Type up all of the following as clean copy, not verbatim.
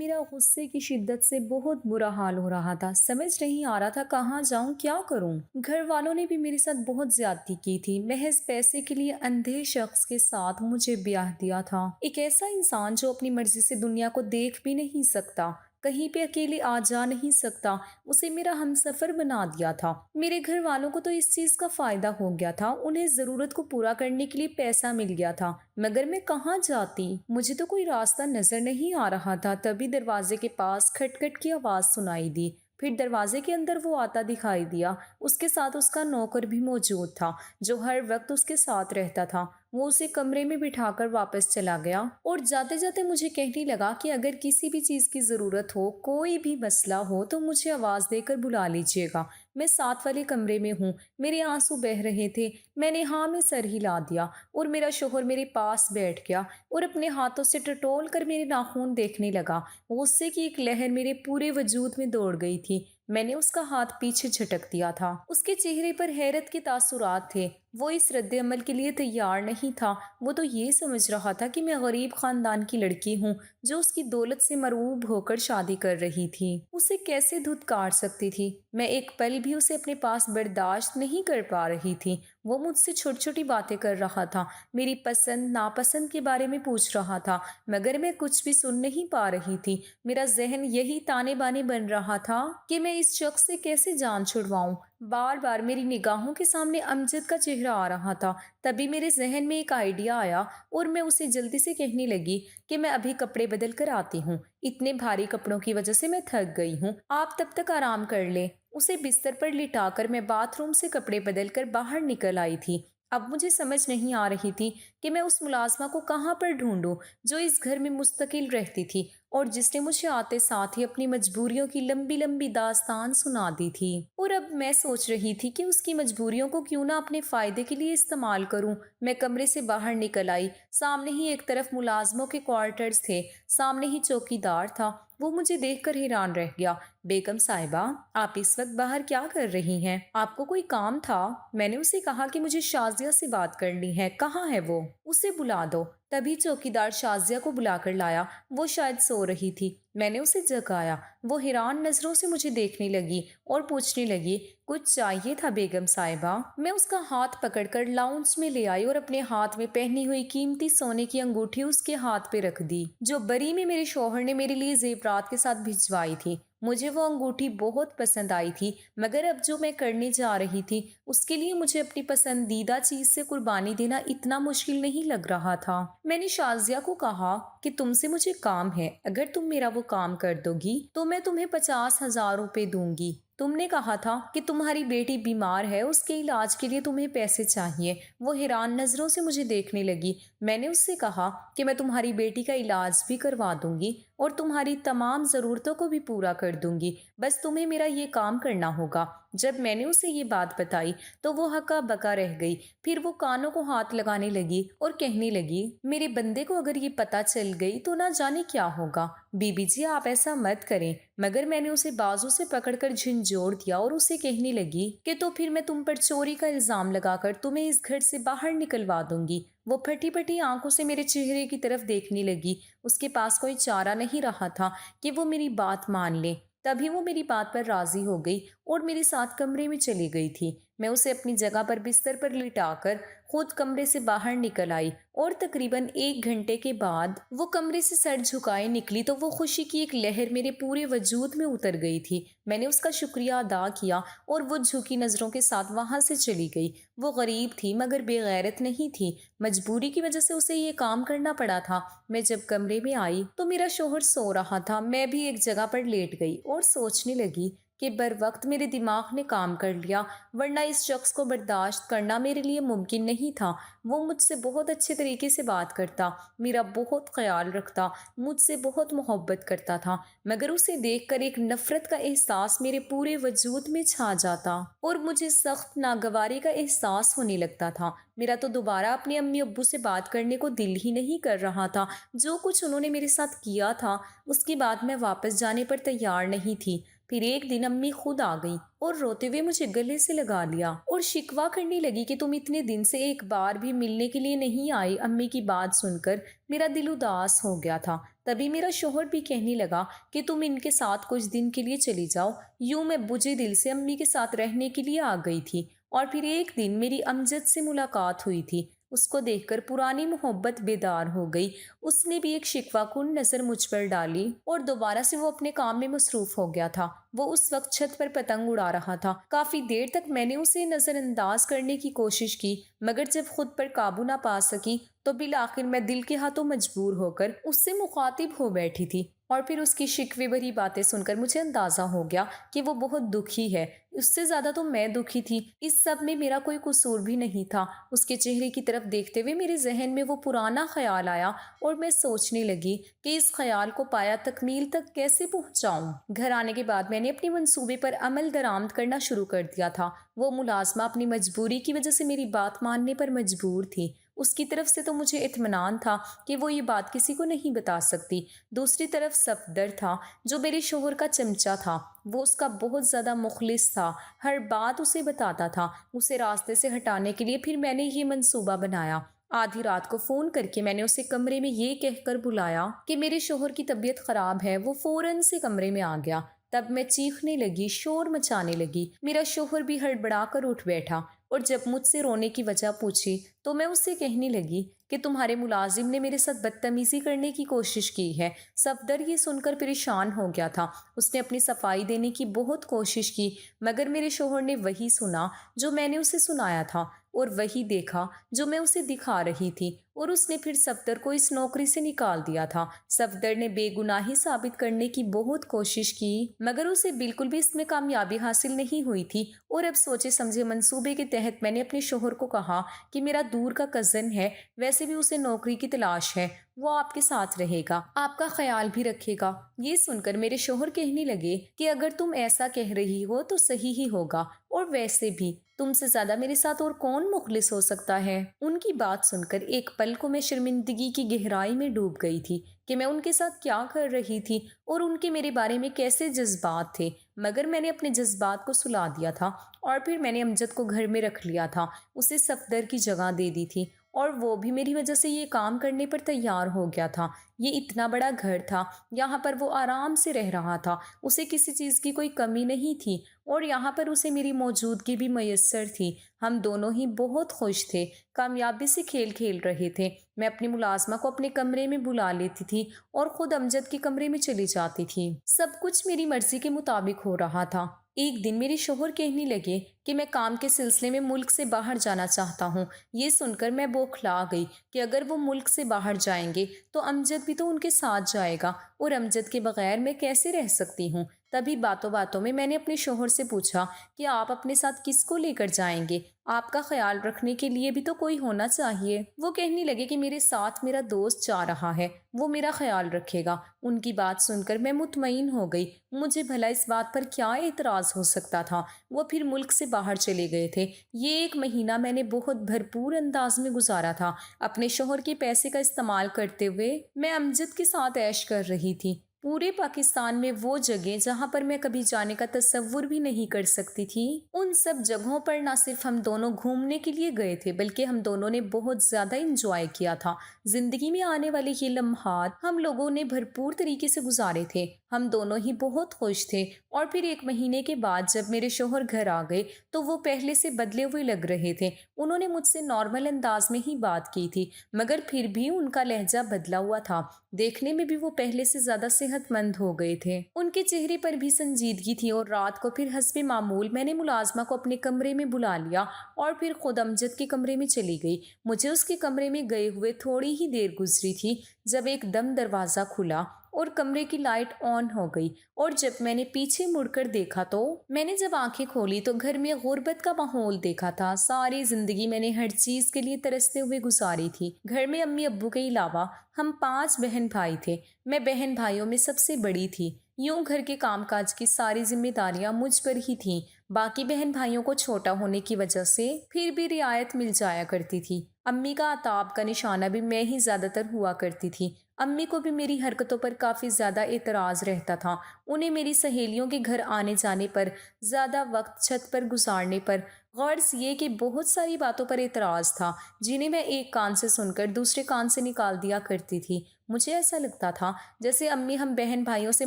میرا غصے کی شدت سے بہت برا حال ہو رہا تھا، سمجھ نہیں آ رہا تھا کہاں جاؤں، کیا کروں۔ گھر والوں نے بھی میرے ساتھ بہت زیادتی کی تھی، محض پیسے کے لیے اندھے شخص کے ساتھ مجھے بیاہ دیا تھا، ایک ایسا انسان جو اپنی مرضی سے دنیا کو دیکھ بھی نہیں سکتا، کہیں پہ اکیلے آ جا نہیں سکتا، اسے میرا ہمسفر بنا دیا تھا۔ میرے گھر والوں کو تو اس چیز کا فائدہ ہو گیا تھا، انہیں ضرورت کو پورا کرنے کے لیے پیسہ مل گیا تھا، مگر میں کہاں جاتی؟ مجھے تو کوئی راستہ نظر نہیں آ رہا تھا۔ تبھی دروازے کے پاس کھٹ کھٹ کی آواز سنائی دی، پھر دروازے کے اندر وہ آتا دکھائی دیا، اس کے ساتھ اس کا نوکر بھی موجود تھا جو ہر وقت اس کے ساتھ رہتا تھا۔ وہ اسے کمرے میں بٹھا کر واپس چلا گیا اور جاتے جاتے مجھے کہنے لگا کہ اگر کسی بھی چیز کی ضرورت ہو، کوئی بھی مسئلہ ہو تو مجھے آواز دے کر بلا لیجیے گا، میں ساتھ والے کمرے میں ہوں۔ میرے آنسو بہہ رہے تھے، میں نے ہاں میں سر ہلا دیا اور میرا شوہر میرے پاس بیٹھ گیا اور اپنے ہاتھوں سے ٹٹول کر میرے ناخن دیکھنے لگا۔ غصے کی ایک لہر میرے پورے وجود میں دوڑ گئی تھی۔ میں نے اس کا ہاتھ پیچھے جھٹک دیا تھا۔ اس کے چہرے پر حیرت کے تاثرات تھے، وہ اس رد عمل کے لیے تیار نہیں تھا۔ وہ تو یہ سمجھ رہا تھا کہ میں غریب خاندان کی لڑکی ہوں جو اس کی دولت سے مرعوب ہو کر شادی کر رہی تھی۔ اسے کیسے دھتکار سکتی تھی؟ میں ایک پل بھی اسے اپنے پاس برداشت نہیں کر پا رہی تھی۔ وہ مجھ سے چھوٹی چھوٹی باتیں کر رہا تھا، میری پسند ناپسند کے بارے میں پوچھ رہا تھا، مگر میں کچھ بھی سن نہیں پا رہی تھی۔ میرا ذہن یہی تانے بانے بن رہا تھا کہ میں اس شخص سے کیسے جان چھڑواؤں۔ بار بار میری نگاہوں کے سامنے امجد کا چہرہ آ رہا تھا۔ تبھی میرے ذہن میں ایک آئیڈیا آیا اور میں اسے جلدی سے کہنے لگی کہ میں ابھی کپڑے بدل کر آتی ہوں، اتنے بھاری کپڑوں کی وجہ سے میں تھک گئی ہوں، آپ تب تک آرام کر لیں۔ اسے بستر پر لٹا کر میں باتھ روم سے کپڑے بدل کر باہر نکل آئی تھی۔ اب مجھے سمجھ نہیں آ رہی تھی کہ میں اس ملازمہ کو کہاں پر ڈھونڈوں جو اس گھر میں مستقل رہتی تھی اور جس نے مجھے آتے ساتھ ہی اپنی مجبوریوں کی لمبی لمبی داستان سنا دی تھی۔ اور اب میں سوچ رہی تھی کہ اس کی مجبوریوں کو کیوں نہ اپنے فائدے کے لیے استعمال کروں۔ میں کمرے سے باہر نکل آئی، سامنے ہی ایک طرف ملازموں کے کوارٹرز تھے، سامنے ہی چوکی دار تھا۔ وہ مجھے دیکھ کر حیران رہ گیا۔ بیگم صاحبہ، آپ اس وقت باہر کیا کر رہی ہیں؟ آپ کو کوئی کام تھا؟ میں نے اسے کہا کہ مجھے شازیہ سے بات کرنی ہے، کہاں ہے وہ؟ اسے بلا دو۔ تبھی چوکیدار شازیہ کو بلا کر لایا، وہ شاید سو رہی تھی۔ میں نے اسے جگایا، وہ حیران نظروں سے مجھے دیکھنے لگی اور پوچھنے لگی، کچھ چاہیے تھا بیگم صاحبہ؟ میں اس کا ہاتھ پکڑ کر لاؤنج میں لے آئی اور اپنے ہاتھ میں پہنی ہوئی قیمتی سونے کی انگوٹھی اس کے ہاتھ پہ رکھ دی جو بری میں میرے شوہر نے میرے لیے زیورات کے ساتھ بھجوائی تھی۔ مجھے وہ انگوٹھی بہت پسند آئی تھی، مگر اب جو میں کرنے جا رہی تھی اس کے لیے مجھے اپنی پسندیدہ چیز سے قربانی دینا اتنا مشکل نہیں لگ رہا تھا۔ میں نے شازیہ کو کہا کہ تم سے مجھے کام ہے، اگر تم میرا وہ کام کر دو گی تو میں تمہیں 50,000 روپے دوں گی۔ تم نے کہا تھا کہ تمہاری بیٹی بیمار ہے، اس کے علاج کے لیے تمہیں پیسے چاہیے۔ وہ حیران نظروں سے مجھے دیکھنے لگی۔ میں نے اس سے کہا کہ میں تمہاری بیٹی کا علاج بھی کروا دوں گی اور تمہاری تمام ضرورتوں کو بھی پورا کر دوں گی، بس تمہیں میرا یہ کام کرنا ہوگا۔ جب میں نے اسے یہ بات بتائی تو وہ ہکا بکا رہ گئی، پھر وہ کانوں کو ہاتھ لگانے لگی اور کہنے لگی، میرے بندے کو اگر یہ پتہ چل گئی تو نہ جانے کیا ہوگا۔ بی بی جی، آپ ایسا مت کریں۔ مگر میں نے اسے بازو سے پکڑ کر جھنجھوڑ دیا اور اسے کہنے لگی کہ تو پھر میں تم پر چوری کا الزام لگا کر تمہیں اس گھر سے باہر نکلوا دوں گی۔ وہ پھٹی پھٹی آنکھوں سے میرے چہرے کی طرف دیکھنے لگی۔ اس کے پاس کوئی چارہ نہیں رہا تھا کہ وہ میری بات مان لے۔ تبھی وہ میری بات پر راضی ہو گئی اور میرے ساتھ کمرے میں چلی گئی تھی۔ میں اسے اپنی جگہ پر بستر پر لٹا کر خود کمرے سے باہر نکل آئی اور تقریباً 1 گھنٹے کے بعد وہ کمرے سے سر جھکائے نکلی تو وہ خوشی کی ایک لہر میرے پورے وجود میں اتر گئی تھی۔ میں نے اس کا شکریہ ادا کیا اور وہ جھکی نظروں کے ساتھ وہاں سے چلی گئی۔ وہ غریب تھی مگر بے غیرت نہیں تھی، مجبوری کی وجہ سے اسے یہ کام کرنا پڑا تھا۔ میں جب کمرے میں آئی تو میرا شوہر سو رہا تھا۔ میں بھی ایک جگہ پر لیٹ گئی اور سوچنے لگی کہ بر وقت میرے دماغ نے کام کر لیا، ورنہ اس شخص کو برداشت کرنا میرے لیے ممکن نہیں تھا۔ وہ مجھ سے بہت اچھے طریقے سے بات کرتا، میرا بہت خیال رکھتا، مجھ سے بہت محبت کرتا تھا، مگر اسے دیکھ کر ایک نفرت کا احساس میرے پورے وجود میں چھا جاتا اور مجھے سخت ناگواری کا احساس ہونے لگتا تھا۔ میرا تو دوبارہ اپنے امی ابو سے بات کرنے کو دل ہی نہیں کر رہا تھا۔ جو کچھ انہوں نے میرے ساتھ کیا تھا اس کے بعد میں واپس جانے پر تیار نہیں تھی۔ پھر ایک دن امی خود آ گئی اور روتے ہوئے مجھے گلے سے لگا لیا اور شکوہ کرنے لگی کہ تم اتنے دن سے ایک بار بھی ملنے کے لیے نہیں آئی۔ امی کی بات سن کر میرا دل اداس ہو گیا تھا۔ تبھی میرا شوہر بھی کہنے لگا کہ تم ان کے ساتھ کچھ دن کے لیے چلی جاؤ۔ یوں میں بجھے دل سے امی کے ساتھ رہنے کے لیے آ گئی تھی۔ اور پھر ایک دن میری امجد سے ملاقات ہوئی تھی۔ اس کو دیکھ کر پرانی محبت بیدار ہو گئی۔ اس نے بھی ایک شکوہ کن نظر مجھ پر ڈالی اور دوبارہ سے وہ اپنے کام میں مصروف ہو گیا تھا۔ وہ اس وقت چھت پر پتنگ اڑا رہا تھا۔ کافی دیر تک میں نے اسے نظر انداز کرنے کی کوشش کی، مگر جب خود پر قابو نہ پا سکی تو بالآخر میں دل کے ہاتھوں مجبور ہو کر اس سے مخاطب ہو بیٹھی تھی۔ اور پھر اس کی شکوے بھری باتیں سن کر مجھے اندازہ ہو گیا کہ وہ بہت دکھی ہے۔ اس سے زیادہ تو میں دکھی تھی۔ اس سب میں میرا کوئی قصور بھی نہیں تھا۔ اس کے چہرے کی طرف دیکھتے ہوئے میرے ذہن میں وہ پرانا خیال آیا اور میں سوچنے لگی کہ اس خیال کو پایا تکمیل تک کیسے پہنچاؤں۔ گھر آنے کے بعد میں نے اپنی منصوبے پر عمل درآمد کرنا شروع کر دیا تھا۔ وہ ملازمہ اپنی مجبوری کی وجہ سے میری بات ماننے پر مجبور تھی۔ اس کی طرف سے تو مجھے اطمینان تھا کہ وہ یہ بات کسی کو نہیں بتا سکتی۔ دوسری طرف صفدر تھا جو میرے شوہر کا چمچہ تھا۔ وہ اس کا بہت زیادہ مخلص تھا، ہر بات اسے بتاتا تھا۔ اسے راستے سے ہٹانے کے لیے پھر میں نے یہ منصوبہ بنایا۔ آدھی رات کو فون کر کے میں نے اسے کمرے میں یہ کہہ کر بلایا کہ میرے شوہر کی طبیعت خراب ہے۔ وہ فوراً سے کمرے میں آ گیا۔ تب میں چیخنے لگی، شور مچانے لگی۔ میرا شوہر بھی ہڑبڑا کر اٹھ بیٹھا اور جب مجھ سے رونے کی وجہ پوچھی تو میں اس سے کہنے لگی کہ تمہارے ملازم نے میرے ساتھ بدتمیزی کرنے کی کوشش کی ہے۔ صفدر یہ سن کر پریشان ہو گیا تھا۔ اس نے اپنی صفائی دینے کی بہت کوشش کی، مگر میرے شوہر نے وہی سنا جو میں نے اسے سنایا تھا اور وہی دیکھا جو میں اسے دکھا رہی تھی، اور اس نے پھر صفدر کو اس نوکری سے نکال دیا تھا۔ صفدر نے بے گناہی ثابت کرنے کی بہت کوشش کی، مگر اسے بالکل بھی اس میں کامیابی حاصل نہیں ہوئی تھی۔ اور اب سوچے سمجھے منصوبے کے تحت میں نے اپنے شوہر کو کہا کہ میرا دور کا کزن ہے، ویسے بھی اسے نوکری کی تلاش ہے، وہ آپ کے ساتھ رہے گا، آپ کا خیال بھی رکھے گا۔ یہ سن کر میرے شوہر کہنے لگے کہ اگر تم ایسا کہہ رہی ہو تو صحیح ہی ہوگا، اور ویسے بھی تم سے زیادہ میرے ساتھ اور کون مخلص ہو سکتا ہے۔ ان کی بات سن کر ایک پل کو میں شرمندگی کی گہرائی میں ڈوب گئی تھی کہ میں ان کے ساتھ کیا کر رہی تھی اور ان کے میرے بارے میں کیسے جذبات تھے، مگر میں نے اپنے جذبات کو سلا دیا تھا اور پھر میں نے امجد کو گھر میں رکھ لیا تھا، اسے صفدر کی جگہ دے دی تھی، اور وہ بھی میری وجہ سے یہ کام کرنے پر تیار ہو گیا تھا۔ یہ اتنا بڑا گھر تھا، یہاں پر وہ آرام سے رہ رہا تھا، اسے کسی چیز کی کوئی کمی نہیں تھی، اور یہاں پر اسے میری موجودگی بھی میسر تھی۔ ہم دونوں ہی بہت خوش تھے، کامیابی سے کھیل کھیل رہے تھے۔ میں اپنی ملازمہ کو اپنے کمرے میں بلا لیتی تھی اور خود امجد کے کمرے میں چلی جاتی تھی۔ سب کچھ میری مرضی کے مطابق ہو رہا تھا۔ ایک دن میرے شوہر کہنے لگے کہ میں کام کے سلسلے میں ملک سے باہر جانا چاہتا ہوں۔ یہ سن کر میں بوکھلا گئی کہ اگر وہ ملک سے باہر جائیں گے تو امجد بھی تو ان کے ساتھ جائے گا، اور امجد کے بغیر میں کیسے رہ سکتی ہوں۔ تبھی باتوں باتوں میں نے اپنے شوہر سے پوچھا کہ آپ اپنے ساتھ کس کو لے کر جائیں گے؟ آپ کا خیال رکھنے کے لیے بھی تو کوئی ہونا چاہیے۔ وہ کہنے لگے کہ میرے ساتھ میرا دوست جا رہا ہے، وہ میرا خیال رکھے گا۔ ان کی بات سن کر میں مطمئن ہو گئی۔ مجھے بھلا اس بات پر کیا اعتراض ہو سکتا تھا؟ وہ پھر ملک سے باہر چلے گئے تھے۔ یہ ایک مہینہ میں نے بہت بھرپور انداز میں گزارا تھا۔ اپنے شوہر کے پیسے کا استعمال کرتے ہوئے میں امجد کے ساتھ عیش کر رہی تھی۔ پورے پاکستان میں وہ جگہ جہاں پر میں کبھی جانے کا تصور بھی نہیں کر سکتی تھی، ان سب جگہوں پر نہ صرف ہم دونوں گھومنے کے لیے گئے تھے بلکہ ہم دونوں نے بہت زیادہ انجوائے کیا تھا۔ زندگی میں آنے والے یہ لمحات ہم لوگوں نے بھرپور طریقے سے گزارے تھے۔ ہم دونوں ہی بہت خوش تھے۔ اور پھر ایک مہینے کے بعد جب میرے شوہر گھر آ گئے تو وہ پہلے سے بدلے ہوئے لگ رہے تھے۔ انہوں نے مجھ سے نارمل انداز میں ہی بات کی تھی، مگر پھر بھی ان کا لہجہ بدلا ہوا تھا۔ دیکھنے میں بھی وہ پہلے سے زیادہ صحت مند ہو گئے تھے۔ ان کے چہرے پر بھی سنجیدگی تھی، اور رات کو پھر حسب معمول میں نے ملازمہ کو اپنے کمرے میں بلا لیا اور پھر خود امجد کے کمرے میں چلی گئی۔ مجھے اس کے کمرے میں گئے ہوئے تھوڑی ہی دیر گزری تھی جب ایک دم دروازہ کھلا اور کمرے کی لائٹ آن ہو گئی، اور جب میں نے پیچھے مڑ کر دیکھا تو میں نے جب آنکھیں کھولی تو گھر میں غربت کا ماحول دیکھا تھا۔ ساری زندگی میں نے ہر چیز کے لیے ترستے ہوئے گزاری تھی۔ گھر میں امی ابو کے علاوہ ہم 5 بہن بھائی تھے۔ میں بہن بھائیوں میں سب سے بڑی تھی۔ یوں گھر کے کام کاج کی ساری ذمہ داریاں مجھ پر ہی تھیں۔ باقی بہن بھائیوں کو چھوٹا ہونے کی وجہ سے پھر بھی رعایت مل جایا کرتی تھی۔ امی کا عتاب کا نشانہ بھی میں ہی زیادہ تر ہوا کرتی تھی۔ امی کو بھی میری حرکتوں پر کافی زیادہ اعتراض رہتا تھا۔ انہیں میری سہیلیوں کے گھر آنے جانے پر، زیادہ وقت چھت پر گزارنے پر، غرض یہ کہ بہت ساری باتوں پر اعتراض تھا جنہیں میں ایک کان سے سن کر دوسرے کان سے نکال دیا کرتی تھی۔ مجھے ایسا لگتا تھا جیسے امی ہم بہن بھائیوں سے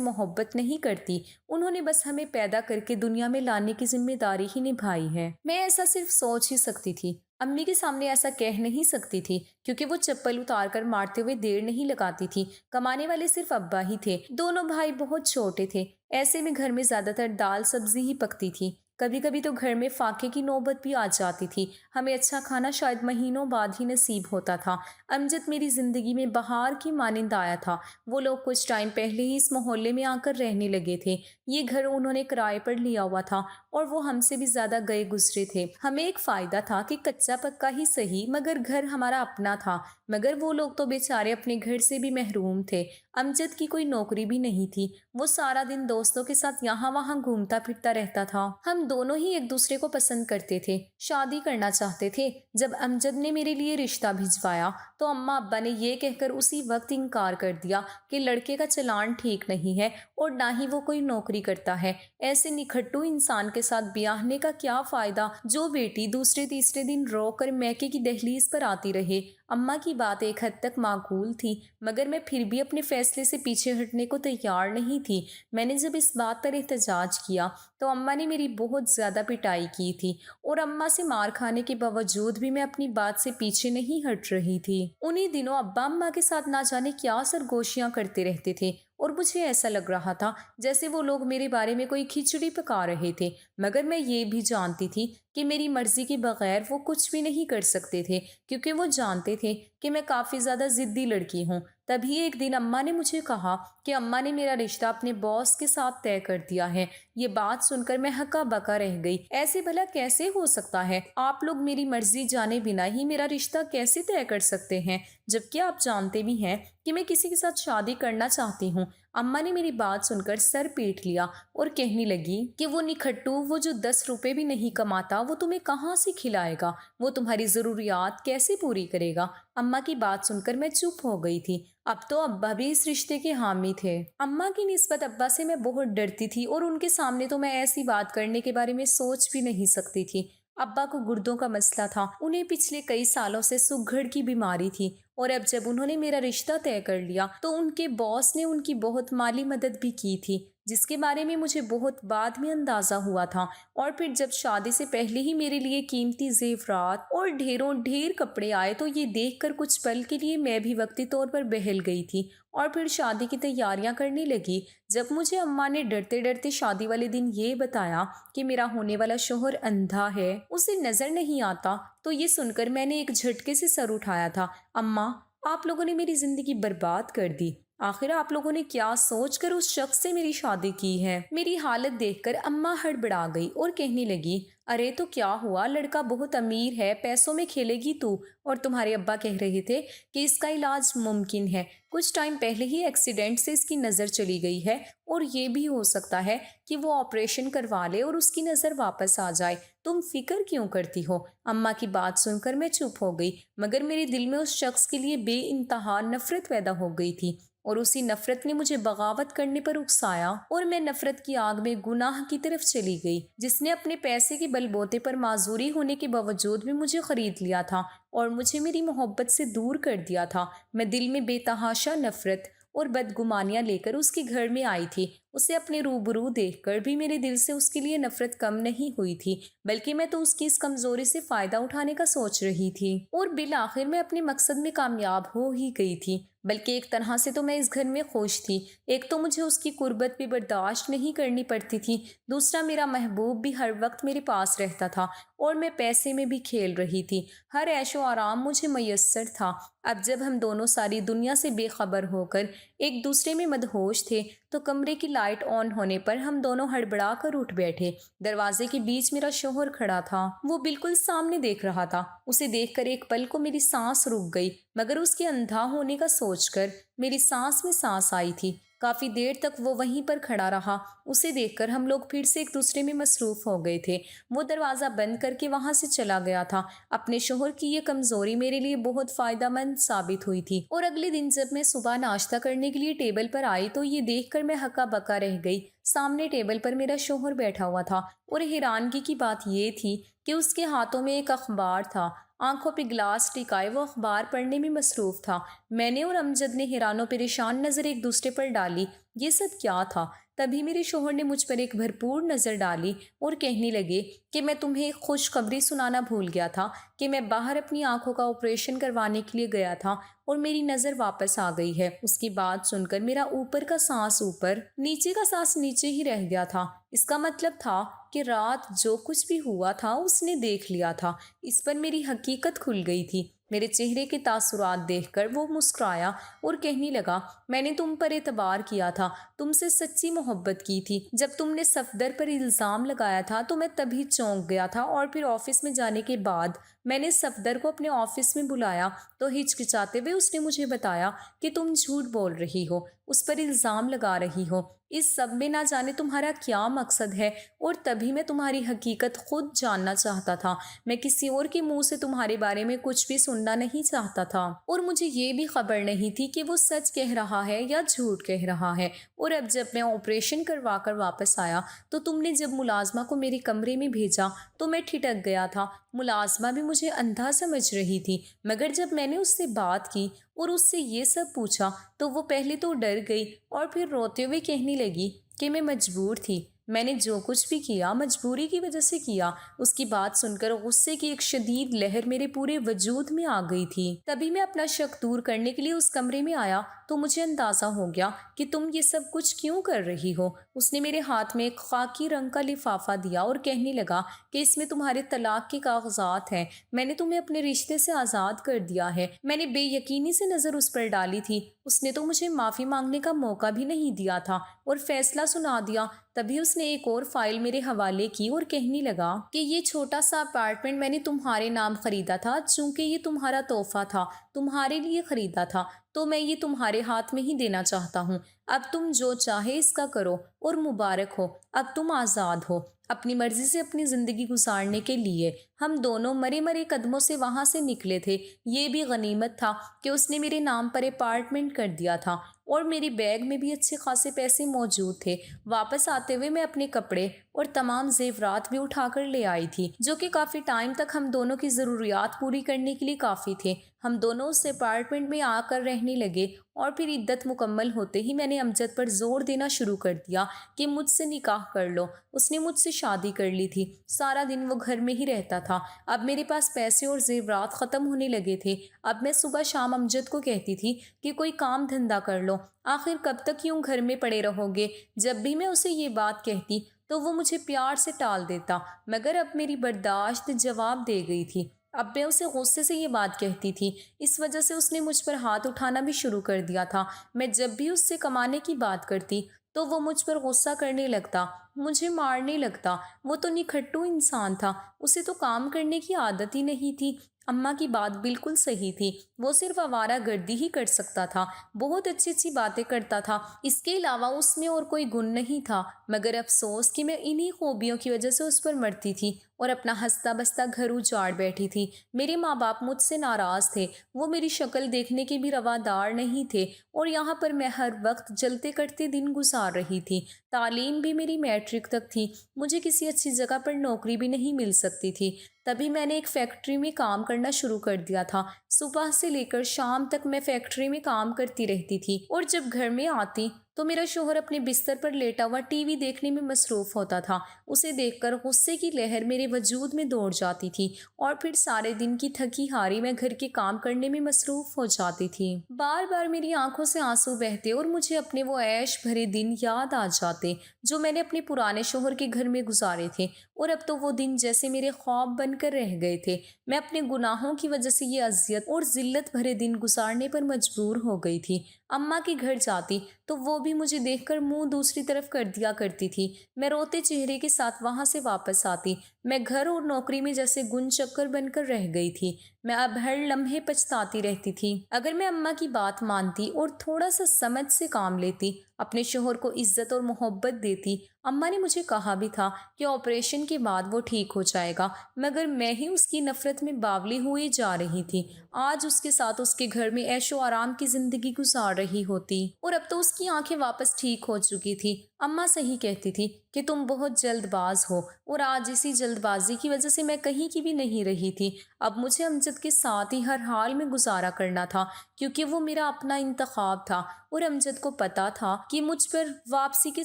محبت نہیں کرتی، انہوں نے بس ہمیں پیدا کر کے دنیا میں لانے کی ذمہ داری ہی نبھائی ہے۔ میں ایسا صرف سوچ ہی سکتی تھی، امی کے سامنے ایسا کہہ نہیں سکتی تھی کیونکہ وہ چپل اتار کر مارتے ہوئے دیر نہیں لگاتی تھی۔ کمانے والے صرف ابا ہی تھے، دونوں بھائی بہت چھوٹے تھے، ایسے میں گھر میں زیادہ تر دال سبزی ہی پکتی تھی۔ کبھی کبھی تو گھر میں فاقے کی نوبت بھی آ جاتی تھی، ہمیں اچھا کھانا شاید مہینوں بعد ہی نصیب ہوتا تھا۔ امجد میری زندگی میں بہار کی مانند آیا تھا۔ وہ لوگ کچھ ٹائم پہلے ہی اس محلے میں آ کر رہنے لگے تھے۔ یہ گھر انہوں نے کرائے پر لیا ہوا تھا اور وہ ہم سے بھی زیادہ گئے گزرے تھے۔ ہمیں ایک فائدہ تھا کہ کچا پکا ہی صحیح مگر گھر ہمارا اپنا تھا، مگر وہ لوگ تو بیچارے اپنے گھر سے بھی محروم تھے۔ امجد کی کوئی نوکری بھی نہیں تھی، وہ سارا دن دوستوں کے ساتھ یہاں وہاں گھومتا پھرتا رہتا تھا۔ ہم دونوں ہی ایک دوسرے کو پسند کرتے تھے، شادی کرنا چاہتے تھے۔ جب امجد نے میرے لیے رشتہ بھجوایا تو اماں ابا نے یہ کہہ کر اسی وقت انکار کر دیا کہ لڑکے کا چلان ٹھیک نہیں ہے اور نہ ہی وہ کوئی نوکری کرتا ہے۔ ایسے نکھٹو انسان کے ساتھ بیاہنے کا کیا فائدہ جو بیٹی دوسرے تیسرے دن رو کر میکے کی دہلیز پر آتی رہے۔ اماں کی بات ایک حد تک معقول تھی مگر میں پھر بھی اپنے فیصلے سے پیچھے ہٹنے کو تیار نہیں تھی۔ میں نے جب اس بات پر احتجاج کیا تو اماں نے میری بہت زیادہ پٹائی کی تھی اور اماں سے مار کھانے کے باوجود بھی میں اپنی بات سے پیچھے نہیں ہٹ رہی تھی۔ انہی دنوں ابا اماں کے ساتھ نہ جانے کیا سرگوشیاں کرتے رہتے تھے اور مجھے ایسا لگ رہا تھا جیسے وہ لوگ میرے بارے میں کوئی کھچڑی پکا رہے تھے، مگر میں یہ بھی جانتی تھی کہ میری مرضی کے بغیر وہ کچھ بھی نہیں کر سکتے تھے کیونکہ وہ جانتے تھے کہ میں کافی زیادہ ضدی لڑکی ہوں۔ تبھی ایک دن اماں نے مجھے کہا کہ اماں نے میرا رشتہ اپنے باس کے ساتھ طے کر دیا ہے۔ یہ بات سن کر میں ہکا بکا رہ گئی۔ ایسے بھلا کیسے ہو سکتا ہے؟ آپ لوگ میری مرضی جانے بنا ہی میرا رشتہ کیسے طے کر سکتے ہیں جبکہ آپ جانتے بھی ہیں کہ میں کسی کے ساتھ شادی کرنا چاہتی ہوں؟ اماں نے میری بات سن کر سر پیٹ لیا اور کہنے لگی کہ وہ نکھٹو، وہ جو 10 روپے بھی نہیں کماتا، وہ تمہیں کہاں سے کھلائے گا؟ وہ تمہاری ضروریات کیسے پوری کرے گا؟ اماں کی بات سن کر میں چپ ہو گئی تھی۔ اب تو ابا بھی اس رشتے کے حامی تھے۔ اماں کی نسبت ابا سے میں بہت ڈرتی تھی اور ان کے سامنے تو میں ایسی بات کرنے کے بارے میں سوچ بھی نہیں سکتی تھی۔ ابا کو گردوں کا مسئلہ تھا، انہیں پچھلے کئی سالوں سے سگڑ کی بیماری تھی اور اب جب انہوں نے میرا رشتہ طے کر لیا تو ان کے باس نے ان کی بہت مالی مدد بھی کی تھی جس کے بارے میں مجھے بہت بعد میں اندازہ ہوا تھا۔ اور پھر جب شادی سے پہلے ہی میرے لیے قیمتی زیورات اور ڈھیروں ڈھیر کپڑے آئے تو یہ دیکھ کر کچھ پل کے لیے میں بھی وقتی طور پر بہل گئی تھی اور پھر شادی کی تیاریاں کرنے لگی۔ جب مجھے اماں نے ڈرتے ڈرتے شادی والے دن یہ بتایا کہ میرا ہونے والا شوہر اندھا ہے، اسے نظر نہیں آتا، تو یہ سن کر میں نے ایک جھٹکے سے سر اٹھایا تھا۔ اماں، آپ لوگوں نے میری زندگی برباد کر دی۔ آخر آپ لوگوں نے کیا سوچ کر اس شخص سے میری شادی کی ہے؟ میری حالت دیکھ کر اماں ہڑبڑا گئی اور کہنے لگی، ارے تو کیا ہوا، لڑکا بہت امیر ہے، پیسوں میں کھیلے گی تو، اور تمہارے ابا کہہ رہے تھے کہ اس کا علاج ممکن ہے، کچھ ٹائم پہلے ہی ایکسیڈنٹ سے اس کی نظر چلی گئی ہے اور یہ بھی ہو سکتا ہے کہ وہ آپریشن کروا لے اور اس کی نظر واپس آ جائے، تم فکر کیوں کرتی ہو؟ اماں کی بات سن کر میں چپ ہو گئی مگر میرے دل میں اس شخص کے لیے بے انتہا نفرت پیدا ہو گئی تھی اور اسی نفرت نے مجھے بغاوت کرنے پر اکسایا اور میں نفرت کی آگ میں گناہ کی طرف چلی گئی جس نے اپنے پیسے کے بل بوتے پر معذوری ہونے کے باوجود بھی مجھے خرید لیا تھا اور مجھے میری محبت سے دور کر دیا تھا۔ میں دل میں بے تحاشا نفرت اور بدگمانیاں لے کر اس کے گھر میں آئی تھی۔ اسے اپنے روبرو دیکھ کر بھی میرے دل سے اس کے لیے نفرت کم نہیں ہوئی تھی، بلکہ میں تو اس کی اس کمزوری سے فائدہ اٹھانے کا سوچ رہی تھی اور بالآخر میں اپنے مقصد میں کامیاب ہو ہی گئی تھی۔ بلکہ ایک طرح سے تو میں اس گھر میں خوش تھی، ایک تو مجھے اس کی قربت بھی برداشت نہیں کرنی پڑتی تھی، دوسرا میرا محبوب بھی ہر وقت میرے پاس رہتا تھا اور میں پیسے میں بھی کھیل رہی تھی، ہر عیش و آرام مجھے میسر تھا۔ اب جب ہم دونوں ساری دنیا سے بے خبر ہو کر ایک دوسرے میں مدہوش تھے تو کمرے کی لائٹ آن ہونے پر ہم دونوں ہڑبڑا کر اٹھ بیٹھے۔ دروازے کے بیچ میرا شوہر کھڑا تھا، وہ بالکل سامنے دیکھ رہا تھا۔ اسے دیکھ کر ایک پل کو میری سانس رک گئی مگر اس کے اندھا ہونے کا سوچ کر میری سانس میں سانس آئی تھی۔ کافی دیر تک وہ وہیں پر کھڑا رہا۔ اسے دیکھ کر ہم لوگ پھر سے ایک دوسرے میں مصروف ہو گئے تھے۔ وہ دروازہ بند کر کے وہاں سے چلا گیا تھا۔ اپنے شوہر کی یہ کمزوری میرے لیے بہت فائدہ مند ثابت ہوئی تھی، اور اگلے دن جب میں صبح ناشتہ کرنے کے لیے ٹیبل پر آئی تو یہ دیکھ کر میں ہکا بکا رہ گئی۔ سامنے ٹیبل پر میرا شوہر بیٹھا ہوا تھا، اور حیرانگی کی بات یہ تھی کہ اس کے ہاتھوں میں ایک اخبار تھا۔ آنکھوں پہ گلاس ٹکائے وہ اخبار پڑھنے میں مصروف تھا۔ میں نے اور امجد نے حیران و پریشان نظر ایک دوسرے پر ڈالی۔ یہ سب کیا تھا؟ تبھی میرے شوہر نے مجھ پر ایک بھرپور نظر ڈالی اور کہنے لگے کہ میں تمہیں ایک خوشخبری سنانا بھول گیا تھا کہ میں باہر اپنی آنکھوں کا آپریشن کروانے کے لیے گیا تھا اور میری نظر واپس آ گئی ہے۔ اس کی بات سن کر میرا اوپر کا سانس اوپر، نیچے کا سانس نیچے ہی رہ گیا تھا۔ اس کا مطلب تھا کہ رات جو کچھ بھی ہوا تھا اس نے دیکھ لیا تھا۔ اس پر میری حقیقت کھل گئی تھی۔ میرے چہرے کے تاثرات دیکھ کر وہ مسکرایا اور کہنے لگا، میں نے تم پر اعتبار کیا تھا، تم سے سچی محبت کی تھی۔ جب تم نے صفدر پر الزام لگایا تھا تو میں تبھی چونک گیا تھا، اور پھر آفس میں جانے کے بعد میں نے صفدر کو اپنے آفس میں بلایا تو ہچکچاتے ہوئے اس نے مجھے بتایا کہ تم جھوٹ بول رہی ہو، اس پر الزام لگا رہی ہو۔ اس سب میں نہ جانے تمہارا کیا مقصد ہے، اور تبھی میں تمہاری حقیقت خود جاننا چاہتا تھا۔ میں کسی اور کے منہ سے تمہارے بارے میں کچھ بھی سننا نہیں چاہتا تھا، اور مجھے یہ بھی خبر نہیں تھی کہ وہ سچ کہہ رہا ہے یا جھوٹ کہہ رہا ہے۔ اور اب جب میں آپریشن کروا کر واپس آیا تو تم نے جب ملازمہ کو میرے کمرے میں بھیجا تو میں ٹھٹک گیا تھا۔ ملازمہ بھی مجھے اندھا سمجھ رہی تھی، مگر جب میں نے اس سے بات کی اور اس سے یہ سب پوچھا تو وہ پہلے تو ڈر گئی اور پھر روتے ہوئے کہنے لگی کہ میں مجبور تھی، میں نے جو کچھ بھی کیا مجبوری کی وجہ سے کیا۔ اس کی بات سن کر غصے کی ایک شدید لہر میرے پورے وجود میں آ گئی تھی۔ تبھی میں اپنا شک دور کرنے کے لیے اس کمرے میں آیا تو مجھے اندازہ ہو گیا کہ تم یہ سب کچھ کیوں کر رہی ہو۔ اس نے میرے ہاتھ میں ایک خاکی رنگ کا لفافہ دیا اور کہنے لگا کہ اس میں تمہارے طلاق کے کاغذات ہیں، میں نے تمہیں اپنے رشتے سے آزاد کر دیا ہے۔ میں نے بے یقینی سے نظر اس پر ڈالی تھی، اس نے تو مجھے معافی مانگنے کا موقع بھی نہیں دیا تھا اور فیصلہ سنا دیا۔ تبھی اس نے ایک اور فائل میرے حوالے کی اور کہنے لگا کہ یہ چھوٹا سا اپارٹمنٹ میں نے تمہارے نام خریدا تھا، چونکہ یہ تمہارا تحفہ تھا، تمہارے لیے خریدا تھا، تو میں یہ تمہارے ہاتھ میں ہی دینا چاہتا ہوں۔ اب تم جو چاہے اس کا کرو، اور مبارک ہو، اب تم آزاد ہو اپنی مرضی سے اپنی زندگی گزارنے کے لیے۔ ہم دونوں مرے مرے قدموں سے وہاں سے نکلے تھے۔ یہ بھی غنیمت تھا کہ اس نے میرے نام پر اپارٹمنٹ کر دیا تھا، اور میرے بیگ میں بھی اچھے خاصے پیسے موجود تھے۔ واپس آتے ہوئے میں اپنے کپڑے اور تمام زیورات بھی اٹھا کر لے آئی تھی، جو کہ کافی ٹائم تک ہم دونوں کی ضروریات پوری کرنے کے لیے کافی تھے۔ ہم دونوں اس اپارٹمنٹ میں آ کر رہنے لگے، اور پھر عدت مکمل ہوتے ہی میں نے امجد پر زور دینا شروع کر دیا کہ مجھ سے نکاح کر لو۔ اس نے مجھ سے شادی کر لی تھی، سارا دن وہ گھر میں ہی رہتا تھا۔ اب میرے پاس پیسے اور زیورات ختم ہونے لگے تھے۔ اب میں صبح شام امجد کو کہتی تھی کہ کوئی کام دھندا کر لو، آخر کب تک یوں گھر میں پڑے رہو گے۔ جب بھی میں اسے یہ بات کہتی تو وہ مجھے پیار سے ٹال دیتا، مگر اب میری برداشت جواب دے گئی تھی۔ اب میں اسے غصے سے یہ بات کہتی تھی، اس وجہ سے اس نے مجھ پر ہاتھ اٹھانا بھی شروع کر دیا تھا۔ میں جب بھی اس سے کمانے کی بات کرتی تو وہ مجھ پر غصہ کرنے لگتا، مجھے مارنے لگتا۔ وہ تو نکھٹو انسان تھا، اسے تو کام کرنے کی عادت ہی نہیں تھی۔ اماں کی بات بالکل صحیح تھی، وہ صرف آوارہ گردی ہی کر سکتا تھا، بہت اچھی اچھی باتیں کرتا تھا، اس کے علاوہ اس میں اور کوئی گن نہیں تھا۔ مگر افسوس کہ میں انہی خوبیوں کی وجہ سے اس پر مرتی تھی اور اپنا ہنستا بستا گھر اجاڑ بیٹھی تھی۔ میرے ماں باپ مجھ سے ناراض تھے، وہ میری شکل دیکھنے کے بھی روادار نہیں تھے، اور یہاں پر میں ہر وقت جلتے کٹتے دن گزار رہی تھی۔ تعلیم بھی میری میٹرک تک تھی، مجھے کسی اچھی جگہ پر نوکری بھی نہیں مل سکتی تھی۔ تبھی میں نے ایک فیکٹری میں کام کرنا شروع کر دیا تھا۔ صبح سے لے کر شام تک میں فیکٹری میں کام کرتی رہتی تھی، اور جب گھر میں آتی تو میرا شوہر اپنے بستر پر لیٹا ہوا ٹی وی دیکھنے میں مصروف ہوتا تھا۔ اسے دیکھ کر غصے کی لہر میرے وجود میں دوڑ جاتی تھی، اور پھر سارے دن کی تھکی ہاری میں گھر کے کام کرنے میں مصروف ہو جاتی تھی۔ بار بار میری آنکھوں سے آنسو بہتے اور مجھے اپنے وہ عیش بھرے دن یاد آ جاتے جو میں نے اپنے پرانے شوہر کے گھر میں گزارے تھے، اور اب تو وہ دن جیسے میرے خواب بن کر رہ گئے تھے۔ میں اپنے گناہوں کی وجہ سے یہ اذیت اور ذلت بھرے دن گزارنے پر مجبور ہو گئی تھی۔ اماں کے گھر جاتی تو وہ بھی مجھے دیکھ کر منہ دوسری طرف کر دیا کرتی تھی۔ میں روتے چہرے کے ساتھ وہاں سے واپس آتی۔ میں گھر اور نوکری میں جیسے گن چکر بن کر رہ گئی تھی۔ میں اب ہر لمحے پچھتاتی رہتی تھی۔ اگر میں اماں کی بات مانتی اور تھوڑا سا سمجھ سے کام لیتی اپنے شوہر کو عزت اور محبت دیتی۔ اماں نے مجھے کہا بھی تھا کہ آپریشن کے بعد وہ ٹھیک ہو جائے گا، مگر میں ہی اس کی نفرت میں باولی ہوئی جا رہی تھی۔ آج اس کے ساتھ اس کے گھر میں عیش و آرام کی زندگی گزار رہی ہوتی، اور اب تو اس کی آنکھیں واپس ٹھیک ہو چکی تھی۔ اماں صحیح کہتی تھی کہ تم بہت جلد باز ہو، اور آج اسی جلد بازی کی وجہ سے میں کہیں کی بھی نہیں رہی تھی۔ اب مجھے امجد کے ساتھ ہی ہر حال میں گزارا کرنا تھا، کیونکہ وہ میرا اپنا انتخاب تھا، اور امجد کو پتا تھا کہ مجھ پر واپسی کے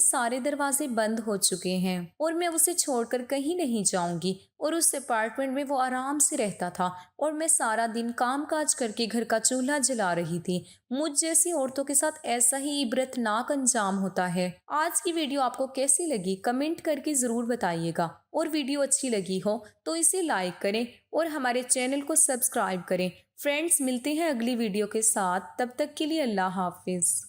سارے دروازے بند ہو چکے ہیں، اور میں اسے چھوڑ کر کہیں نہیں جاؤں گی۔ اور اس اپارٹمنٹ میں وہ آرام سے رہتا تھا، اور میں سارا دن کام کاج کر کے گھر کا چولہا جلا رہی تھی۔ مجھ جیسی عورتوں کے ساتھ ایسا ہی عبرتناک انجام ہوتا ہے۔ آج کی ویڈیو آپ کو کیسی لگی کمنٹ کر کے ضرور بتائیے گا، اور ویڈیو اچھی لگی ہو تو اسے لائک کریں اور ہمارے چینل کو سبسکرائب کریں۔ فرینڈز، ملتے ہیں اگلی ویڈیو کے ساتھ، تب تک کے لیے اللہ حافظ۔